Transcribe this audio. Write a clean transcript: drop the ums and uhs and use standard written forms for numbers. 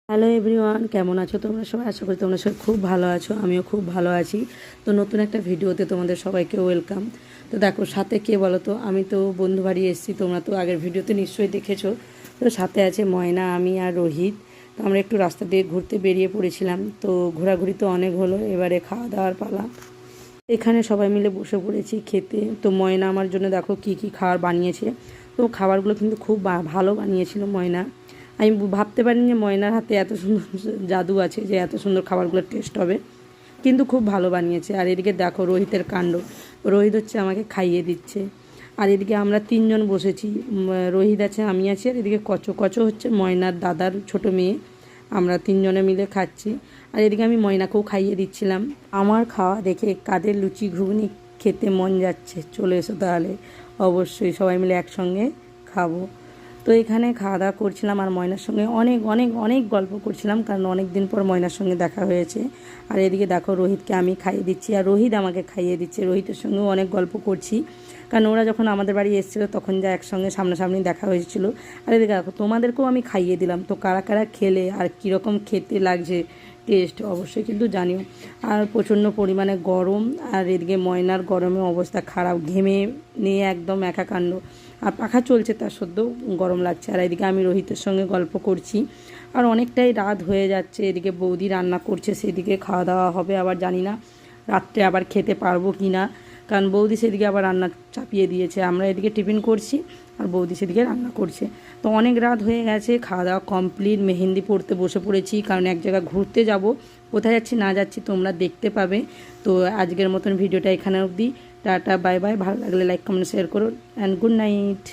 Hello everyone, কেমন আছো তোমরা সবাই? আশা করি তোমরা সবাই খুব ভালো আছো। আমিও খুব ভালো আছি। তো নতুন একটা ভিডিওতে তোমাদের সবাইকে ওয়েলকাম। তো দেখো সাথে কে বলো তো, আমি তো বন্ধু বাড়ি এসেছি, তোমরা তো আগের ভিডিওতে নিশ্চয়ই দেখেছো। তো সাথে আছে ময়না, আমি আর রোহিত। তো আমরা একটু রাস্তা দিয়ে ঘুরতে বেরিয়ে পড়েছিলাম। তো ঘোরাঘুরি তো অনেক হলো, এবারে খাওয়া দাওয়ার পালা। এখানে সবাই মিলে বসে পড়েছি খেতে। তো ময়না আমার জন্য দেখো কি কি খাবার বানিয়েছে। তো খাবারগুলো কিন্তু খুব ভালো বানিয়েছিল ময়না। আমি ভাবতে পারিনি যে ময়নার হাতে এত সুন্দর জাদু আছে যে এত সুন্দর খাবারগুলোর টেস্ট হবে, কিন্তু খুব ভালো বানিয়েছে। আর এদিকে দেখো রোহিতের কাণ্ড, রোহিত হচ্ছে আমাকে খাইয়ে দিচ্ছে। আর এদিকে আমরা তিনজন বসেছি, রোহিত আছে, আমি আছি, আর এদিকে কচো কচো হচ্ছে ময়নার দাদার ছোট মেয়ে। আমরা তিনজনে মিলে খাচ্ছি। আর এদিকে আমি ময়নাকেও খাইয়ে দিচ্ছিলাম। আমার খাওয়া দেখে কাদের লুচি ঘুগনি খেতে মন যাচ্ছে চলে এসো তাহলে, অবশ্যই সবাই মিলে একসঙ্গে খাবো। তো এখানে খাওয়া দাওয়া করছিলাম আর ময়নার সঙ্গে অনেক অনেক অনেক গল্প করছিলাম, কারণ অনেক দিন পর ময়নার সঙ্গে দেখা হয়েছে। আর এদিকে দেখো রোহিতকে আমি খাইয়ে দিচ্ছি আর রোহিত আমাকে খাইয়ে দিচ্ছে। রোহিতের সঙ্গেও অনেক গল্প করছি, কারণ ওরা যখন আমাদের বাড়ি এসেছিলো তখন যা একসঙ্গে সামনাসামনি দেখা হয়েছিল। আর এদিকে দেখো তোমাদেরকেও আমি খাইয়ে দিলাম। তো কারা কারা খেলে আর কীরকম খেতে লাগছে টেস্ট অবশ্যই কিন্তু জানিও। আর প্রচণ্ড পরিমাণে গরম, আর এদিকে ময়নার গরমে অবস্থা খারাপ, ঘেমে নিয়ে একদম একাকাণ্ড। আর পাখা চলছে তার সত্ত্বেও গরম লাগছে। আর এদিকে আমি রোহিতের সঙ্গে গল্প করছি। আর অনেকটাই রাত হয়ে যাচ্ছে, এদিকে বৌদি রান্না করছে, সেদিকে খাওয়া দাওয়া হবে। আবার জানি না রাত্রে আবার খেতে পারবো কি না, কারণ বৌদি সেদিকে আবার রান্না চাপিয়ে দিয়েছে। আমরা এদিকে টিফিন করছি আর বৌদি সেদিকে রান্না করছে। তো অনেক রাত হয়ে গেছে, খাওয়া দাওয়া কমপ্লিট, মেহেন্দি পড়তে বসে পড়েছি, কারণ এক জায়গায় ঘুরতে যাব। কোথায় যাচ্ছি না যাচ্ছি তোমরা দেখতে পাবে। তো আজকের মতন ভিডিওটা এখানে অবধি। Tata, bye bye. ভালো লাগলে লাইক কমেন্ট শেয়ার করো, অ্যান্ড গুড নাইট।